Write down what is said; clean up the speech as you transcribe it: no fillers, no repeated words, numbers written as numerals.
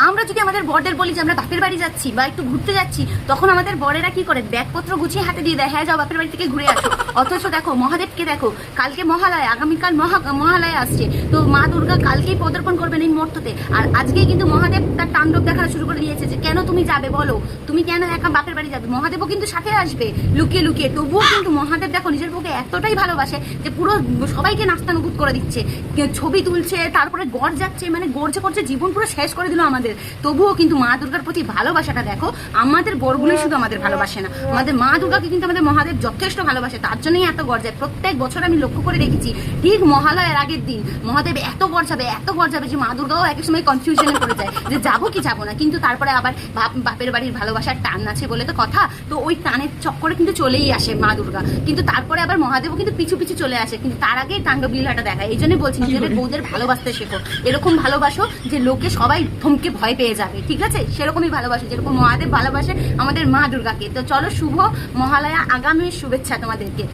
আমরা যদি আমাদের বরদের বলি যে আমরা বাপের বাড়ি যাচ্ছি বা একটু ঘুরতে যাচ্ছি, তখন আমাদের বরেরা কি করে, ব্যাগপত্র গুছিয়ে হাতে দিয়ে দেয়, হ্যাঁ যাও বাপের বাড়ি থেকে ঘুরে আসো। অথচ দেখো মহাদেবকে দেখো, কালকে মহালয়া, আগামীকাল মহালয়া আসছে, তো মা দুর্গা কালকেই পদার্পণ করবেন এই মর্ততে। আর আজকেই কিন্তু মহাদেব তার তাণ্ডব দেখানো শুরু করে দিয়েছে যে কেন তুমি যাবে বলো, তুমি কেন একা বাপের বাড়ি যাবে। মহাদেবও কিন্তু সাথে আসবে লুকিয়ে লুকিয়ে, তবুও কিন্তু মহাদেব দেখো নিজের বউকে এতটাই ভালোবাসে যে পুরো সবাইকে নাস্তানুভূত করে দিচ্ছে, ছবি তুলছে, তারপরে গড় যাচ্ছে, মানে গড়ছে করছে, জীবন পুরো শেষ করে দিল আমাদের। তবুও কিন্তু মা দুর্গার প্রতি ভালোবাসাটা দেখো, আমাদের বরগুলোই শুধু আমাদের ভালোবাসে না, আমাদের মা দুর্গাকে কিন্তু আমাদের মহাদেব যথেষ্ট ভালোবাসে, তার জন্যই এত গড় যায়। প্রত্যেক বছর আমি লক্ষ্য করে দেখেছি ঠিক মহালয়ার আগের দিন মহাদেব এত গড় যাবে যে মা দুর্গাও এক সময় কনফিউশনে পড়ে যায় যে যাবো কি যাবো না। কিন্তু তারপরে আবার বাপের বাড়ির ভালোবাসার টান আছে বলে তো কথা, তো ওই টানের চক্করে কিন্তু চলেই আসে মা দুর্গা, কিন্তু তারপরে আবার মহাদেবও কিন্তু পিছু পিছু চলে আসে, কিন্তু তার আগেই তাণ্ডব লীলাটা দেখায়। এই জন্যই বলছি নিজেদের বউদের ভালোবাসতে শেখো, এরকম ভালোবাসো যে লোকে সবাই থমকে ভয় পেয়ে যাবে, ঠিক আছে? সেরকমই ভালোবাসো যেরকম মহাদেব ভালোবাসে আমাদের মা দুর্গাকে। তো চলো, শুভ মহালয়া, আগামী শুভেচ্ছা তোমাদেরকে।